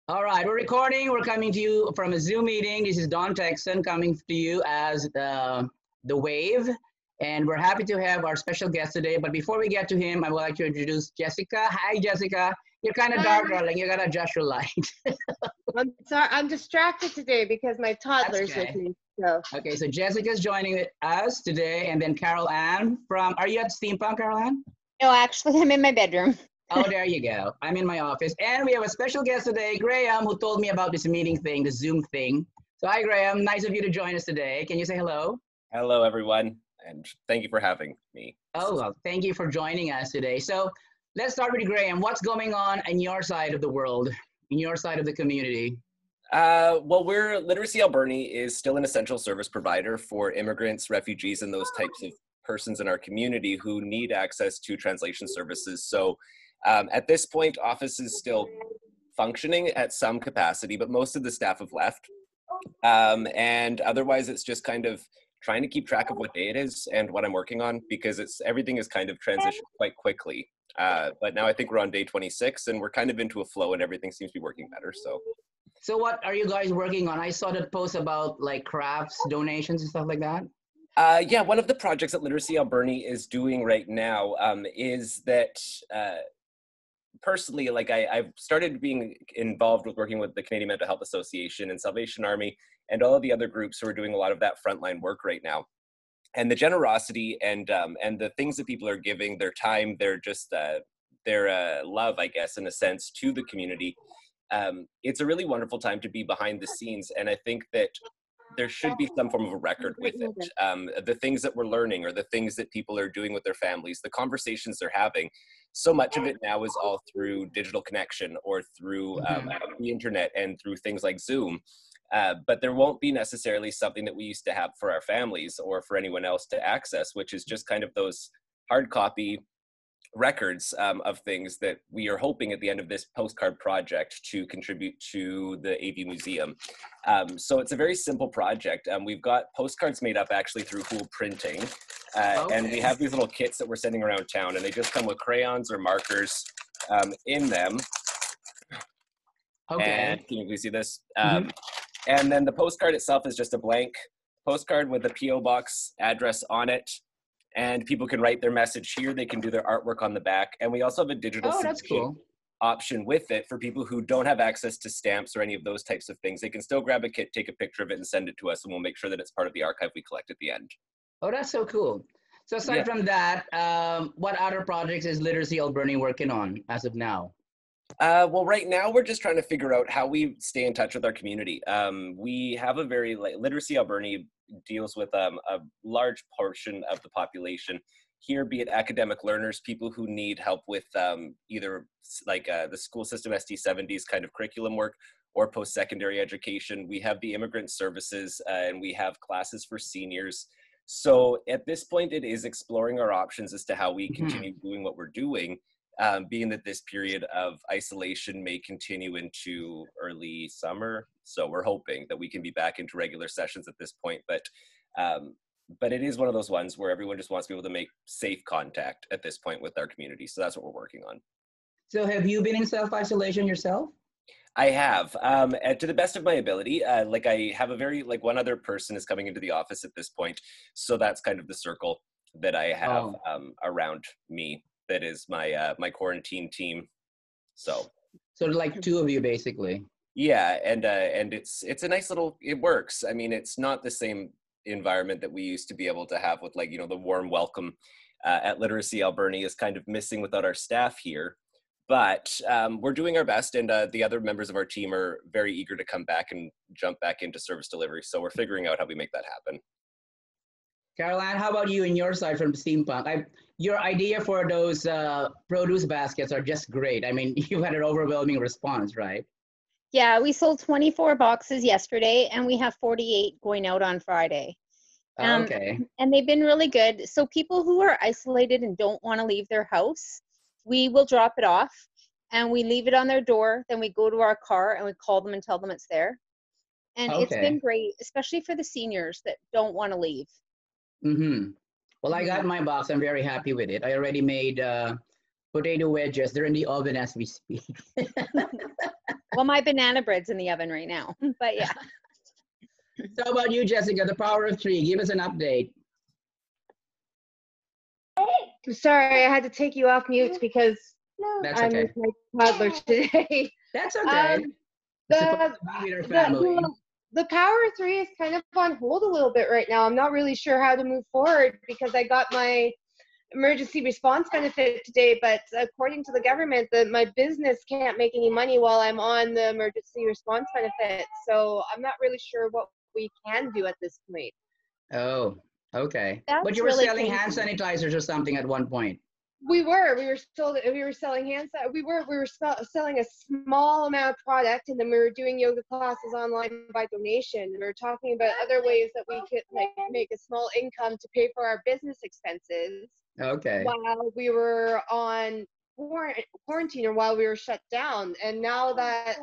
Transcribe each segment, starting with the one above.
All right, we're recording. We're coming to you from a Zoom meeting. This is Don Texan coming to you as the Wave, and we're happy to have our special guest today. But before we get to him, I would like to introduce Jessica. Hi, Jessica. You're kind of dark, Hi. darling. You gotta adjust your light. I'm sorry, I'm distracted today because my toddler's okay. with me. So Okay, so Jessica's joining us today, and then Carol Ann from. Are you at Steampunk, Carol Ann? No, actually, I'm in my bedroom. Oh, there you go. I'm in my office. And we have a special guest today, Graham, who told me about this meeting thing, the Zoom thing. So hi, Graham. Nice of you to join us today. Can you say hello? Hello, everyone, and thank you for having me. Oh, well, thank you for joining us today. So let's start with Graham. What's going on in your side of the world, in your side of the community? Well, Literacy Alberni is still an essential service provider for immigrants, refugees, and those types of persons in our community who need access to translation services. So at this point, office is still functioning at some capacity, but most of the staff have left. And otherwise, it's just kind of trying to keep track of what day it is and what I'm working on, because everything is kind of transitioned quite quickly. But now I think we're on day 26 and we're kind of into a flow and everything seems to be working better. So what are you guys working on? I saw that post about like crafts, donations and stuff like that. Yeah, one of the projects that Literacy Alberni is doing right now is that personally, like I've started being involved with working with the Canadian Mental Health Association and Salvation Army and all of the other groups who are doing a lot of that frontline work right now. And the generosity and the things that people are giving, their time, their love, I guess, in a sense, to the community. It's a really wonderful time to be behind the scenes. And I think that there should be some form of a record with it. The things that we're learning or the things that people are doing with their families, the conversations they're having, so much of it now is all through digital connection or through the internet and through things like Zoom. But there won't be necessarily something that we used to have for our families or for anyone else to access, which is just kind of those hard copy records of things that we are hoping at the end of this postcard project to contribute to the AV Museum. So it's a very simple project. We've got postcards made up actually through Hughes printing. And we have these little kits that we're sending around town, and they just come with crayons or markers in them. Okay. And can you see this? And then the postcard itself is just a blank postcard with a P.O. box address on it. And people can write their message here. They can do their artwork on the back. And we also have a digital option with it for people who don't have access to stamps or any of those types of things. They can still grab a kit, take a picture of it, and send it to us, and we'll make sure that it's part of the archive we collect at the end. Oh, that's so cool. So aside from that, what other projects is Literacy Alberni working on as of now? Well, right now we're just trying to figure out how we stay in touch with our community. We have a very, Literacy Alberni deals with a large portion of the population here, be it academic learners, people who need help with either the school system ST70s kind of curriculum work or post-secondary education. We have the immigrant services and we have classes for seniors. So at this point, it is exploring our options as to how we continue doing what we're doing. Being that this period of isolation may continue into early summer. So we're hoping that we can be back into regular sessions at this point. But it is one of those ones where everyone just wants to be able to make safe contact at this point with our community. So that's what we're working on. So have you been in self-isolation yourself? I have, to the best of my ability. I have a very, one other person is coming into the office at this point. So that's kind of the circle that I have around me. That is my my quarantine team. So like two of you basically. Yeah, and it's a nice little, it works. I mean, it's not the same environment that we used to be able to have with the warm welcome at Literacy Alberni is kind of missing without our staff here. But we're doing our best, and the other members of our team are very eager to come back and jump back into service delivery. So we're figuring out how we make that happen. Caroline, how about you in your side from Steampunk? Your idea for those produce baskets are just great. I mean, you had an overwhelming response, right? Yeah, we sold 24 boxes yesterday, and we have 48 going out on Friday. Okay. And they've been really good. So people who are isolated and don't want to leave their house, we will drop it off, and we leave it on their door. Then we go to our car, and we call them and tell them it's there. And it's been great, especially for the seniors that don't want to leave. Well, I got my box. I'm very happy with it. I already made potato wedges. They're in the oven as we speak. Well, my banana bread's in the oven right now, but yeah. So how about you, Jessica, the power of three? Give us an update. I'm sorry, I had to take you off mute because That's I'm okay. with my toddler today. That's okay. Um, It's supposed the, to be with our the, family. the Power of Three is kind of on hold a little bit right now. I'm not really sure how to move forward because I got my emergency response benefit today, but according to the government, that my business can't make any money while I'm on the emergency response benefit. So I'm not really sure what we can do at this point. Oh, okay. But That's you were really selling hand crazy. sanitizers or something at one point. We were selling selling a small amount of product, and then we were doing yoga classes online by donation. We were talking about other ways that we could make a small income to pay for our business expenses Okay. while we were on quarantine or while we were shut down. And now that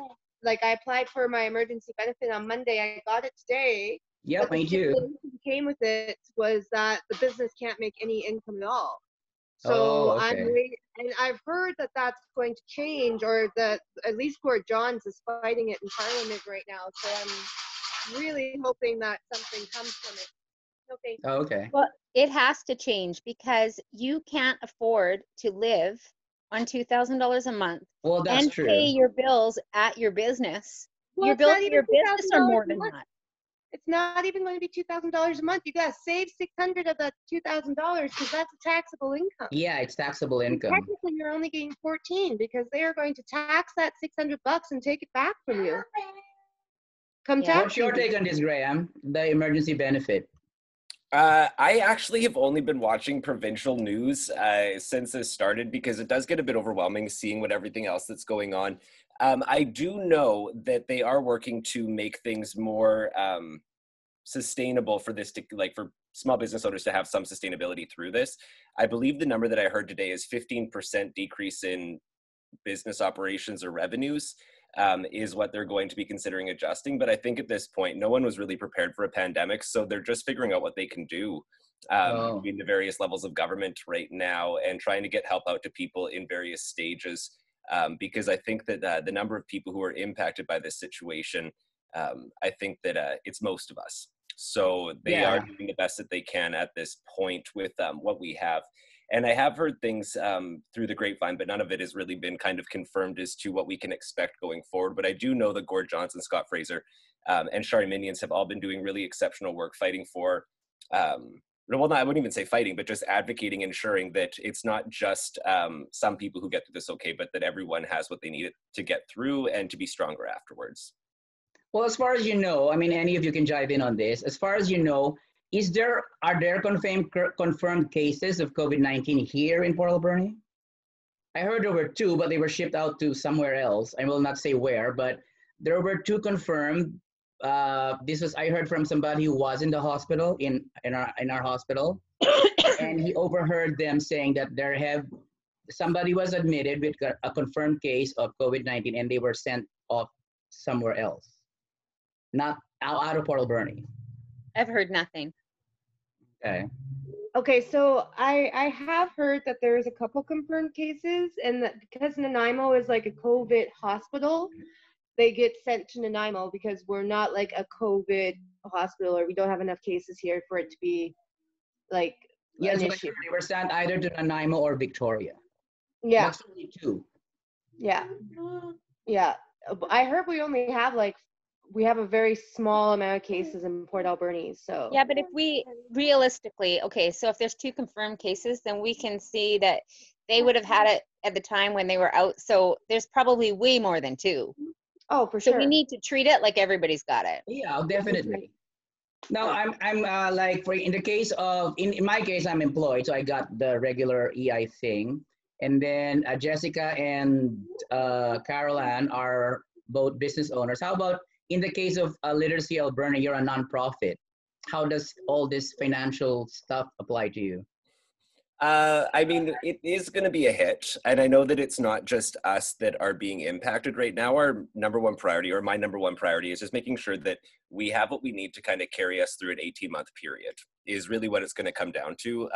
I applied for my emergency benefit on Monday, I got it today. Yep, But the me too. stipulation that came with it was that the business can't make any income at all. Oh, So okay. and I've heard that that's going to change, or that at least Gord Johns is fighting it in Parliament right now. So I'm really hoping that something comes from it. Okay. Okay. Well, it has to change because you can't afford to live on $2,000 a month Well, that's and pay true. your bills at your business. Well, Your it's bills not at even your business are $2,000 more a than month. that. It's not even going to be $2,000 a month. You got to save $600 of that $2,000 because that's a taxable income. Yeah, it's taxable And income. technically, you're only getting 14 because they are going to tax that $600 and take it back from you. Come Yeah. What's tax your season. take on this, Graham? The emergency benefit. I actually have only been watching provincial news since this started because it does get a bit overwhelming seeing what everything else that's going on. I do know that they are working to make things more sustainable for this to, like, for small business owners to have some sustainability through this. I believe the number that I heard today is 15% decrease in business operations or revenues is what they're going to be considering adjusting. But I think at this point, no one was really prepared for a pandemic. So they're just figuring out what they can do between the various levels of government right now and trying to get help out to people in various stages. Because I think that the number of people who are impacted by this situation, I think that it's most of us. So they are doing the best that they can at this point with what we have. And I have heard things through the grapevine, but none of it has really been kind of confirmed as to what we can expect going forward. But I do know that Gord Johnson, Scott Fraser, and Shari Minions have all been doing really exceptional work fighting for, well, I wouldn't even say fighting, but just advocating, ensuring that it's not just some people who get through this okay, but that everyone has what they need to get through and to be stronger afterwards. Well, as far as you know, I mean, any of you can jive in on this. As far as you know, are there confirmed cases of COVID-19 here in Port Alberni? I heard there were 2, but they were shipped out to somewhere else. I will not say where, but there were 2 confirmed. I heard from somebody who was in the hospital in our hospital, and he overheard them saying that somebody was admitted with a confirmed case of COVID-19, and they were sent off somewhere else, not out of Port Alberni. I've heard nothing. Okay. Okay, so I have heard that there's a couple confirmed cases, and that because Nanaimo is like a COVID hospital, they get sent to Nanaimo because we're not like a COVID hospital, or we don't have enough cases here for it to be like Yes, an but issue. they were sent either to Nanaimo or Victoria. Yeah, That's only 2. yeah, yeah. I heard we have a very small amount of cases in Port Alberni, so. Yeah, but if we realistically, okay, so if there's 2 confirmed cases, then we can see that they would have had it at the time when they were out. So there's probably way more than 2. Oh, for So sure. we need to treat it like everybody's got it. Yeah, definitely. Now I'm like in the case of in my case I'm employed, so I got the regular EI thing, and then Jessica and Carol Ann are both business owners. How about in the case of Literacy Alberni, you're a nonprofit. How does all this financial stuff apply to you? I mean, it is going to be a hit. And I know that it's not just us that are being impacted right now. Our number one priority, or my number one priority, is just making sure that we have what we need to kind of carry us through an 18-month period is really what it's going to come down to.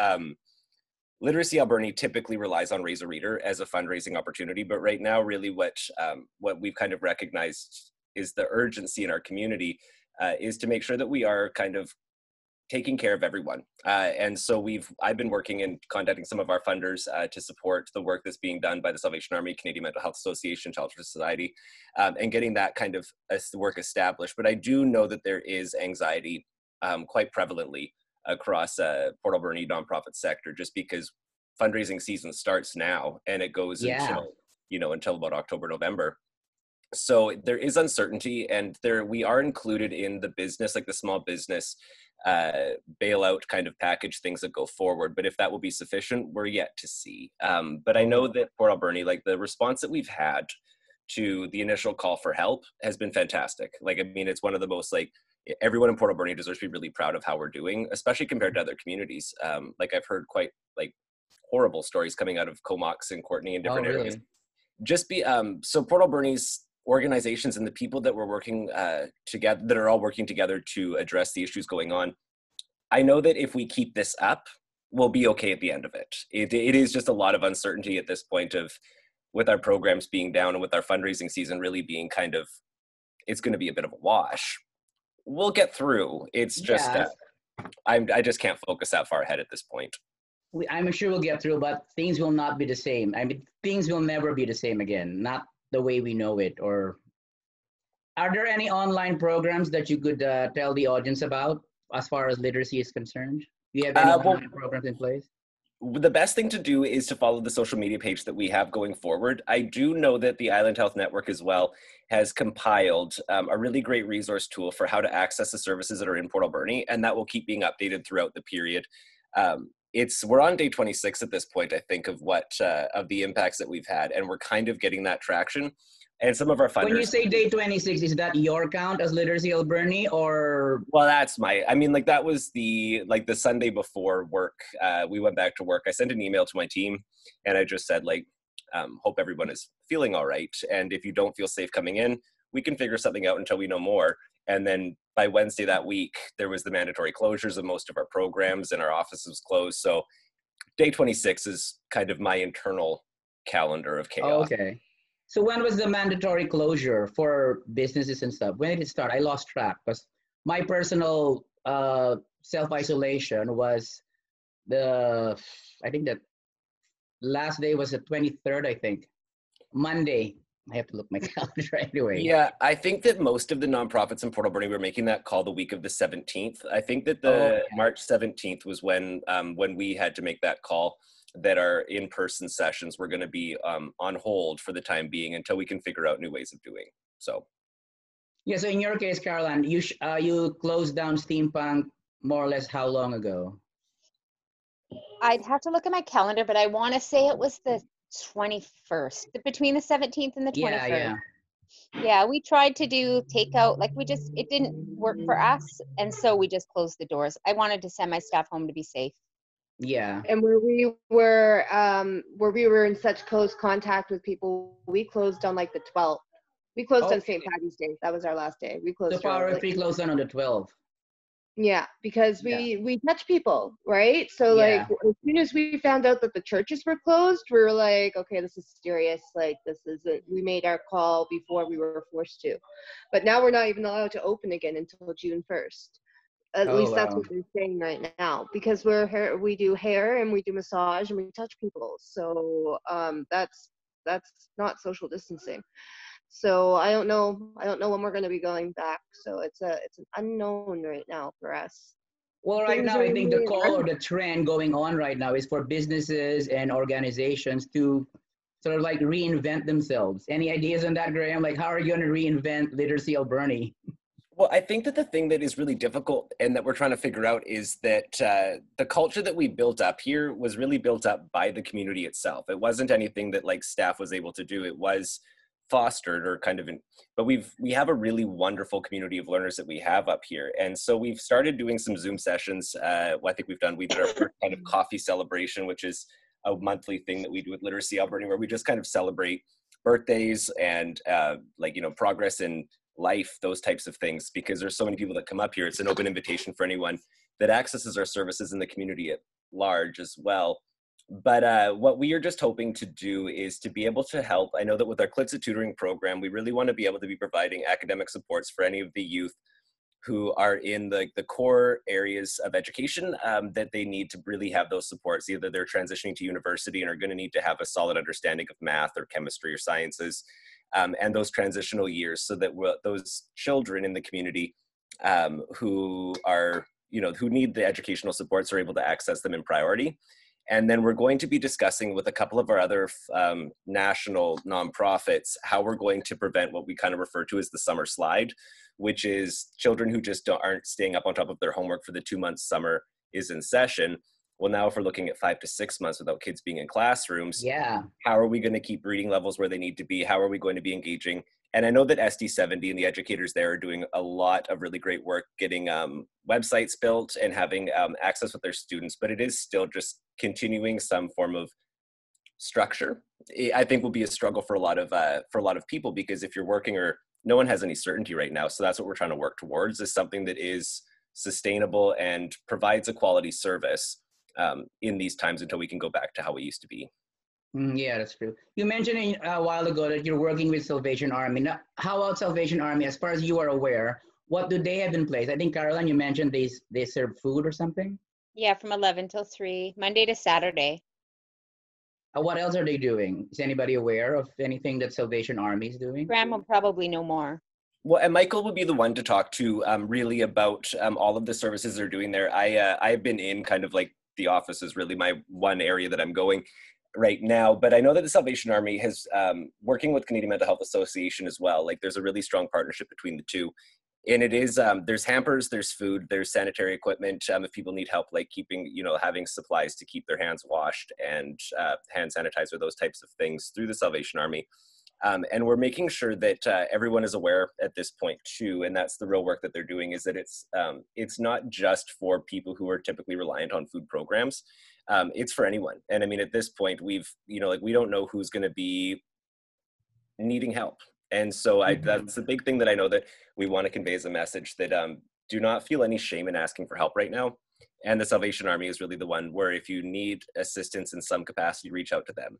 Literacy Alberni typically relies on Raise a Reader as a fundraising opportunity, but right now, really what we've kind of recognized is the urgency in our community is to make sure that we are kind of taking care of everyone. And so I've been working and contacting some of our funders to support the work that's being done by the Salvation Army, Canadian Mental Health Association, Children's Society, and getting that kind of work established. But I do know that there is anxiety quite prevalently across Port Alberni nonprofit sector, just because fundraising season starts now and it goes until, until about October, November. So there is uncertainty, and we are included in the business, like the small business bailout kind of package things that go forward. But if that will be sufficient, we're yet to see. But I know that Port Alberni, like the response that we've had to the initial call for help has been fantastic. Like, I mean, it's one of the most, like, everyone in Port Alberni deserves to be really proud of how we're doing, especially compared to other communities. Like I've heard quite like horrible stories coming out of Comox and Courtney and different areas. Just so Port Alberni's organizations and the people that we're working together, that are all working together to address the issues going on, I know that if we keep this up, we'll be okay at the end of it. It is just a lot of uncertainty at this point, of with our programs being down and with our fundraising season really being kind of, it's going to be a bit of a wash. We'll get through. It's just, I just can't focus that far ahead at this point. I'm sure we'll get through, but things will not be the same. I mean, things will never be the same again. Not the way we know it. Or are there any online programs that you could tell the audience about as far as literacy is concerned? Do you have any online programs in place? The best thing to do is to follow the social media page that we have going forward. I do know that the Island Health Network as well has compiled a really great resource tool for how to access the services that are in Port Alberni, and that will keep being updated throughout the period. We're on day 26 at this point, I think, of of the impacts that we've had, and we're kind of getting that traction. And some of our funders. When you say day 26, is that your count as Literacy Alberni, or? Well, that was the Sunday before work. We went back to work. I sent an email to my team, and I just said, hope everyone is feeling all right. And if you don't feel safe coming in, we can figure something out until we know more. And then by Wednesday that week, there was the mandatory closures of most of our programs, and our office was closed. So day 26 is kind of my internal calendar of chaos. Oh, okay. So when was the mandatory closure for businesses and stuff? When did it start? I lost track, because my personal self-isolation was I think that last day was the 23rd, I think. Monday. I have to look my calendar anyway. Yeah, I think that most of the nonprofits in Port Alberni were making that call the week of the 17th. I think that March 17th was when we had to make that call, that our in-person sessions were going to be on hold for the time being until we can figure out new ways of doing. So. Yeah, so in your case, Caroline, you closed down Steampunk more or less how long ago? I'd have to look at my calendar, but I want to say it was the 21st, between the 17th and the 21st. Yeah, we tried to do takeout, it didn't work for us, and so we just closed the doors. I wanted to send my staff home to be safe. Yeah. And where we were in such close contact with people, we closed on the 12th. We closed on St. Patty's Day. That was our last day. We closed. So far, we closed on the 12th. Yeah, because we touch people, right? So as soon as we found out that the churches were closed, we were like, okay, this is serious. This is it. We made our call before we were forced to, but now we're not even allowed to open again until June 1st. At least that's what they're saying right now, because we do hair and we do massage and we touch people. So that's not social distancing. So I don't know when we're going to be going back. So it's an unknown right now for us. Well, right now, I think the call or the trend going on right now is for businesses and organizations to sort of reinvent themselves. Any ideas on that, Graham? How are you going to reinvent Literacy Alberni? Well, I think that the thing that is really difficult and that we're trying to figure out is that the culture that we built up here was really built up by the community itself. It wasn't anything that staff was able to do. It was fostered or but we have a really wonderful community of learners that we have up here. And so we've started doing some Zoom sessions. I think we did our first kind of coffee celebration, which is a monthly thing that we do with Literacy Alberni, where we just kind of celebrate birthdays and progress in life, those types of things, because there's so many people that come up here. It's an open invitation for anyone that accesses our services in the community at large as well. But what we are just hoping to do is to be able to help. I know that with our Clitsa tutoring program, we really want to be able to be providing academic supports for any of the youth who are in the core areas of education that they need to really have those supports. Either they're transitioning to university and are going to need to have a solid understanding of math or chemistry or sciences, and those transitional years, so that those children in the community who are, who need the educational supports are able to access them in priority. And then we're going to be discussing with a couple of our other national nonprofits how we're going to prevent what we kind of refer to as the summer slide, which is children who just aren't staying up on top of their homework for the 2 months summer is in session. Well, now if we're looking at 5 to 6 months without kids being in classrooms, Yeah. how are we going to keep reading levels where they need to be? How are we going to be engaging? And I know that SD70 and the educators there are doing a lot of really great work getting websites built and having access with their students, but it is still just continuing some form of structure. I think will be a struggle for a lot of people, because if you're working, or no one has any certainty right now. So that's what we're trying to work towards, is something that is sustainable and provides a quality service in these times until we can go back to how it used to be. Yeah, that's true. You mentioned a while ago that you're working with Salvation Army. Now, how about Salvation Army? As far as you are aware, what do they have in place? I think, Caroline, you mentioned they serve food or something. Yeah, from 11 till 3, Monday to Saturday. What else are they doing? Is anybody aware of anything that Salvation Army is doing? Graham will probably know more. Well, and Michael would be the one to talk to really about all of the services they're doing there. I've been in kind of like the office is really my one area that I'm going right now, but I know that the Salvation Army has working with Canadian Mental Health Association as well. Like there's a really strong partnership between the two. And it is, there's hampers, there's food, there's sanitary equipment. If people need help, like keeping, having supplies to keep their hands washed and hand sanitizer, those types of things through the Salvation Army. And we're making sure that everyone is aware at this point too. And that's the real work that they're doing, is that it's not just for people who are typically reliant on food programs. It's for anyone. And I mean, at this point, we don't know who's going to be needing help. And so that's the big thing that I know that we want to convey as a message, that do not feel any shame in asking for help right now. And the Salvation Army is really the one where if you need assistance in some capacity, reach out to them.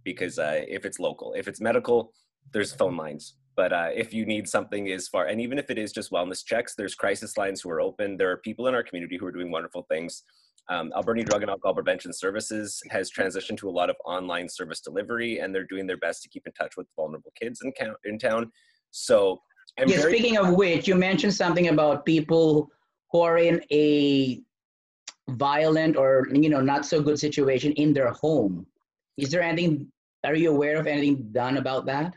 Because if it's local, if it's medical, there's phone lines. But if you need something as far, and even if it is just wellness checks, there's crisis lines who are open. There are people in our community who are doing wonderful things. Alberni Drug and Alcohol Prevention Services has transitioned to a lot of online service delivery, and they're doing their best to keep in touch with vulnerable kids in town. So speaking of which, you mentioned something about people who are in a violent or not so good situation in their home. Is there anything, are you aware of anything done about that?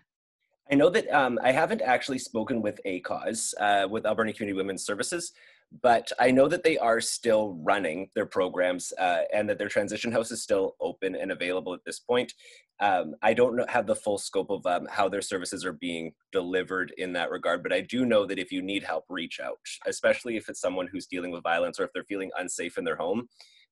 I know that I haven't actually spoken with ACAUS, with Alberni Community Women's Services, but I know that they are still running their programs and that their transition house is still open and available at this point. I don't have the full scope of how their services are being delivered in that regard, but I do know that if you need help, reach out, especially if it's someone who's dealing with violence or if they're feeling unsafe in their home.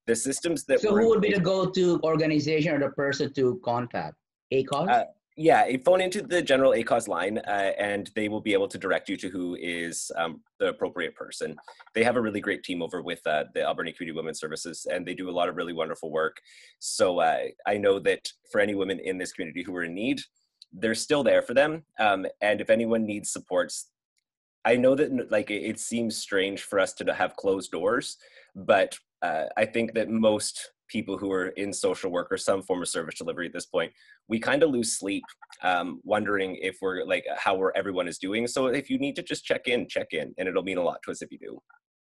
The systems that So who would be the go-to organization or the person to contact? ACAUS? Yeah, you phone into the general ACAUS line and they will be able to direct you to who is the appropriate person. They have a really great team over with the Alberni Community Women's Services, and they do a lot of really wonderful work. So I know that for any women in this community who are in need, they're still there for them. And if anyone needs supports, I know that like it seems strange for us to have closed doors, but I think that most people who are in social work or some form of service delivery at this point, we kind of lose sleep wondering if we're like how everyone is doing. So if you need to just check in, and it'll mean a lot to us if you do.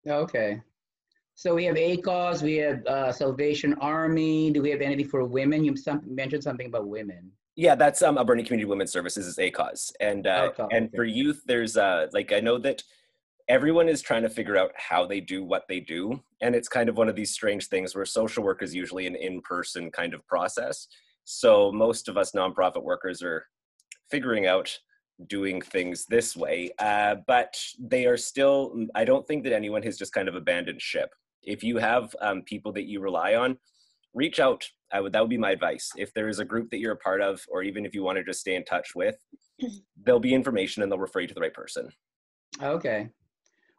Okay. So we have ACAUS, we have Salvation Army. Do we have anything for women? You mentioned something about women. Yeah, that's Alberni Community Women's Services is ACAUS. And okay. For youth, there's like I know that everyone is trying to figure out how they do what they do. And it's kind of one of these strange things where social work is usually an in-person kind of process. So most of us nonprofit workers are figuring out doing things this way, but they are still, I don't think that anyone has just kind of abandoned ship. If you have people that you rely on, reach out. That would be my advice. If there is a group that you're a part of, or even if you want to just stay in touch with, there'll be information and they'll refer you to the right person. Okay.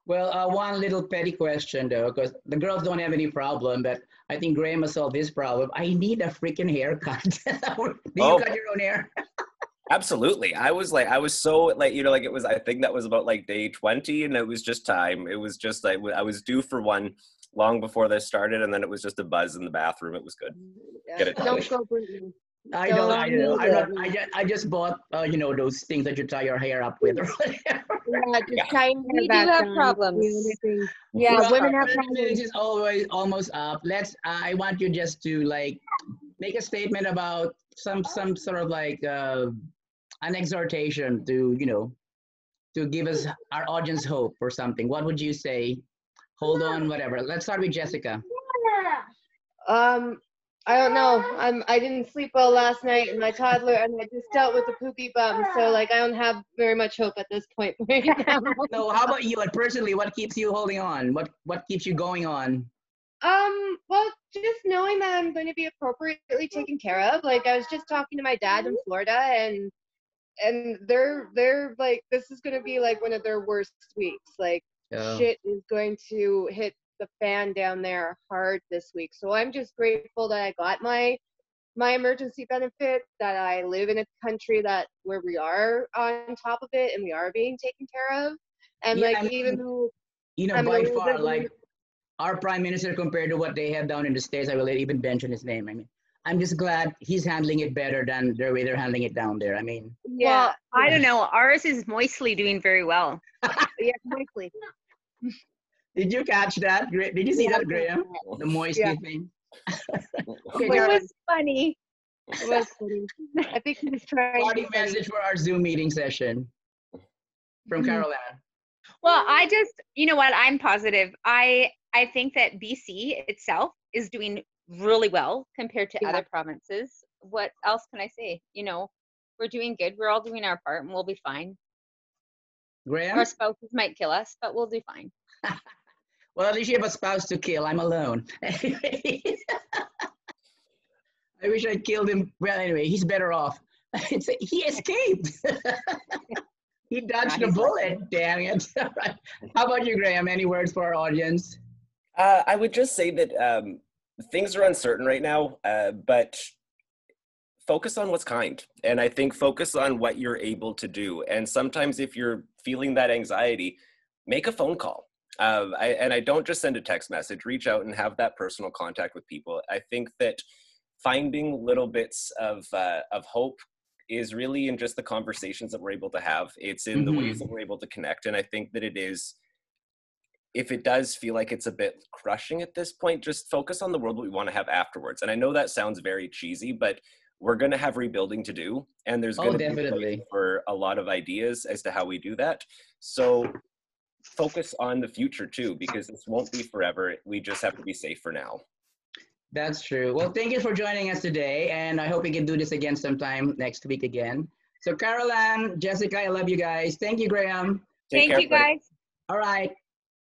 Well, one little petty question though, because the girls don't have any problem, but I think Graham must solve this problem. I need a freaking haircut. Do you Oh, cut your own hair? absolutely. I was so like, like it was, I think that was about like day 20 and it was just time. It was just like, I was due for one long before this started. And then it was just a buzz in the bathroom. It was good. Get it done. Don't go Brittany. I Don't don't. I don't know. do I'm not. it. I just bought. Those things that you tie your hair up with or whatever. Yeah, just Yeah. tie your hair We do back have down. problems. The only thing. Yeah, Well, women have 20 minutes problems. is always almost up. Let's. I want you just to like make a statement about some sort of like an exhortation to to give us our audience hope or something. What would you say? Hold on, whatever. Let's start with Jessica. Um, I don't know. I didn't sleep well last night, and my toddler, and I just dealt with a poopy bum. So like, I don't have very much hope at this point right now. So, how about you? Like personally, what keeps you holding on? What keeps you going on? Well, just knowing that I'm going to be appropriately taken care of. Like, I was just talking to my dad in Florida, and they're like, this is going to be like one of their worst weeks. Like, Oh. shit is going to hit the fan down there hard this week. So I'm just grateful that I got my emergency benefit, that I live in a country where we are on top of it and we are being taken care of. And Yeah, like, I mean, even though I'm in a by little far, bit like our prime minister compared to what they have down in the States, I will even mention his name. I mean, I'm just glad he's handling it better than the way they're handling it down there. I mean, yeah, Well, I don't know. Ours is moistly doing very well. yeah, quickly. did you catch that? Did you see Yeah, that, Graham? The moisty Yeah. thing. Okay, It Caroline, was funny. it was funny. I think he was trying to Party be funny. message for our Zoom meeting session from Carolina. Well, I just, you know what? I'm positive. I think that BC itself is doing really well compared to Yeah. other provinces. What else can I say? We're doing good. We're all doing our part, and we'll be fine. Our Graham? spouses might kill us, but we'll do fine. Well, at least you have a spouse to kill. I'm alone. I wish I killed him. Well, anyway, he's better off. He escaped. He dodged the he's bullet. Damn it. How about you, Graham? Any words for our audience? I would just say that things are uncertain right now, but focus on what's kind. And I think focus on what you're able to do. And sometimes if you're feeling that anxiety, make a phone call. And I don't just send a text message, reach out and have that personal contact with people. I think that finding little bits of hope is really in just the conversations that we're able to have. It's in the ways that we're able to connect. And I think that it is, if it does feel like it's a bit crushing at this point, just focus on the world that we want to have afterwards. And I know that sounds very cheesy, but we're going to have rebuilding to do. And there's going to be definitely for a lot of ideas as to how we do that. So focus on the future too, because this won't be forever. We just have to be safe for now. That's true. Well, thank you for joining us today. And I hope we can do this again sometime next week again. So Caroline, Jessica, I love you guys. Thank you, Graham. Take Thank care, you, buddy. guys. All right.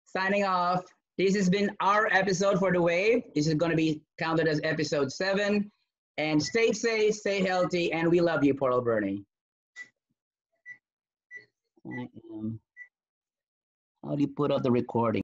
Signing off. This has been our episode for The Wave. This is going to be counted as episode 7. And stay safe, stay healthy, and we love you, Port Alberni. How do you put up the recording?